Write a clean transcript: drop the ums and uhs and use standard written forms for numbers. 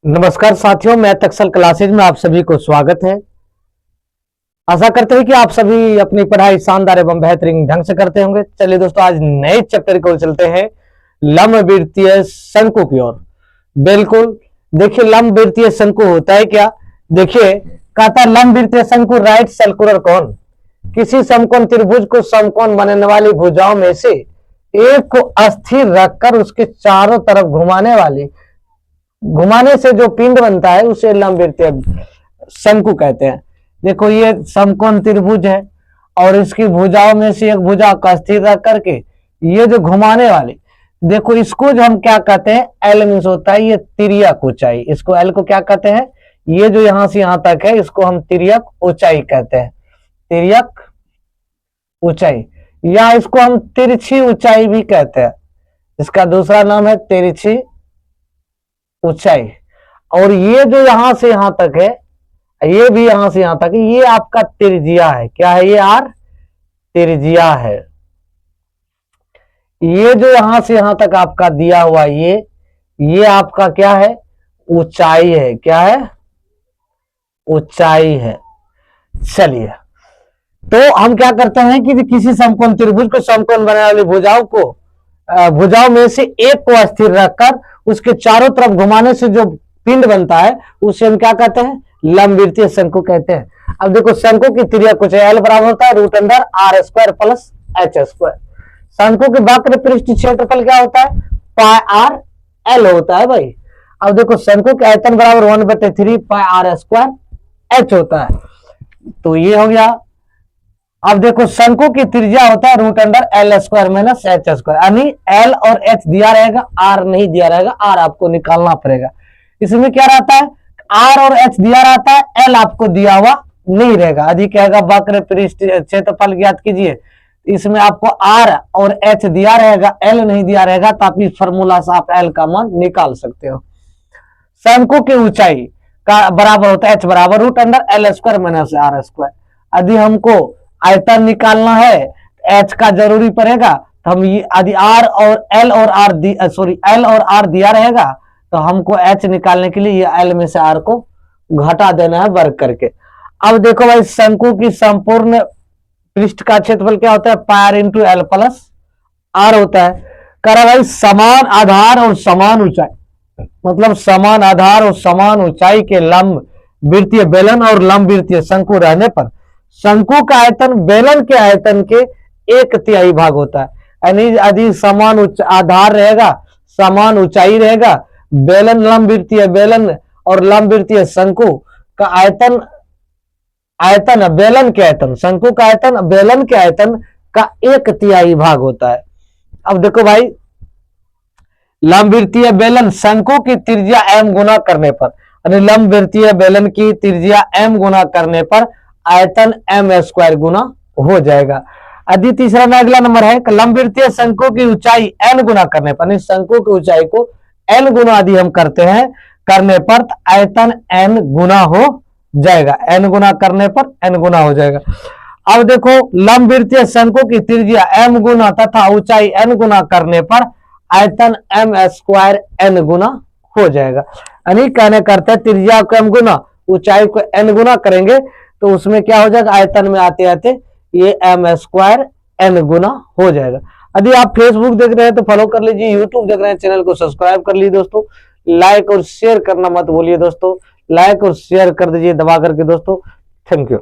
नमस्कार साथियों, मैं तक्षल क्लासेज में आप सभी को स्वागत है। आशा करते हैं कि आप सभी अपनी पढ़ाई शानदार एवं बेहतरीन ढंग से करते होंगे। चलिए दोस्तों, आज नए चैप्टर को चलते हैं लंबवृत्तीय शंकु की ओर। बिल्कुल, देखिए लंबवृत्तीय शंकु होता है क्या। देखिए कहता है लंबवृत्तीय शंकु राइट सर्कुलर कोन, किसी समकोण त्रिभुज को समकोण बनाने वाली भुजाओं में से एक को अस्थिर रखकर उसके चारों तरफ घुमाने से जो पिंड बनता है उसे लंबवृत्तीय शंकु कहते हैं। देखो ये समकोण त्रिभुज है और इसकी भुजाओं में से एक भुजा को स्थिर रख करके ये जो घुमाने वाली, देखो इसको जो हम क्या कहते हैं, एल मीन्स होता है ये तिर्यक ऊंचाई। इसको एल को क्या कहते हैं, ये जो यहां से यहां तक है इसको हम तिर्यक ऊंचाई कहते हैं। तिर्यक ऊंचाई या इसको हम तिरछी ऊंचाई भी कहते हैं। इसका दूसरा नाम है तिरछी ऊंचाई। और ये जो यहां से यहां तक है, ये भी यहां से यहां तक है, ये आपका त्रिज्या है। क्या है ये? आर त्रिज्या है। ये जो यहां से यहां तक आपका दिया हुआ ये आपका क्या है? ऊंचाई है। क्या है? ऊंचाई है। चलिए, तो हम क्या करते हैं कि किसी समकोण त्रिभुज को समकोण बनाने वाली भुजाओं में से एक को स्थिर रखकर उसके चारों तरफ घुमाने से जो पिंड बनता है उसे हम क्या कहते हैं? लंबवृत्तीय शंकु कहते हैं। अब देखो शंकु की त्रिज्या कुछ एल बराबर होता है root under R square plus H square. शंकु के वक्र पृष्ठ क्षेत्रफल क्या होता है? पाई आर एल होता है भाई। अब देखो शंकु के आयतन बराबर 1/3 पाई आर स्क्वायर एच होता है। तो ये हो गया। अब देखो शंकु की त्रिज्या होता है root under L square minus H square, यानी एल और एच दिया रहेगा, आर नहीं दिया रहेगा, आर आपको निकालना पड़ेगा। इसमें क्या रहता है? आर और एच दिया रहता है, एल आपको दिया हुआ नहीं रहेगा। अधिक कहेगा वक्र पृष्ठ क्षेत्रफल ज्ञात कीजिए, इसमें आपको आर और एच दिया रहेगा, एल नहीं दिया रहेगा, तो आप इस फॉर्मूला से आप एल का मान निकाल सकते हो। शंकु की ऊंचाई का बराबर होता है एच बराबर root under L square minus R square. यदि हमको आयतन निकालना है, एच का जरूरी पड़ेगा, तो हम ये यदि आर और एल और आर दिया रहेगा तो हमको एच निकालने के लिए ये एल में से आर को घटा देना है वर्ग करके। अब देखो भाई शंकु की संपूर्ण पृष्ठ का क्षेत्रफल क्या होता है? Pi into L plus R होता है। करा भाई समान आधार और समान ऊंचाई, मतलब समान आधार और समान ऊंचाई के लंबवृत्तीय बेलन और लंबवृत्तीय शंकु रहने पर शंकु का आयतन बेलन के आयतन के 1/3 भाग होता है। यानी यदि समान आधार रहेगा, समान ऊंचाई रहेगा, बेलन लंबवृत्तीय बेलन और लंबवृत्तीय शंकु का आयतन बेलन के आयतन, शंकु का आयतन बेलन के आयतन का 1/3 भाग होता है। अब देखो भाई लंबवृत्तीय बेलन शंकु की त्रिज्या m गुना करने पर, यानी लंबवृत्तीय बेलन की त्रिज्या m गुना करने पर आयतन m स्क्वायर गुना हो जाएगा। यदि तीसरा में अगला नंबर है लंबवृत्तीय शंकु की ऊंचाई n गुना करने पर, शंकु की ऊंचाई को n गुना यदि हम करते हैं करने पर आयतन n गुना हो जाएगा। n गुना करने पर n गुना हो जाएगा। अब देखो लंबवृत्तीय शंकु की त्रिज्या m गुना तथा ऊंचाई n गुना करने पर आयतन m स्क्वायर n गुना हो जाएगा। यानी कहने करते हैं त्रिज्या को m गुना ऊंचाई को n गुना करेंगे तो उसमें क्या हो जाएगा? आयतन में आते आते ये m स्क्वायर n गुना हो जाएगा। यदि आप फेसबुक देख रहे हैं तो फॉलो कर लीजिए, यूट्यूब देख रहे हैं चैनल को सब्सक्राइब कर लीजिए दोस्तों। लाइक और शेयर करना मत भूलिए दोस्तों, लाइक और शेयर कर दीजिए दबा करके दोस्तों। Thank you.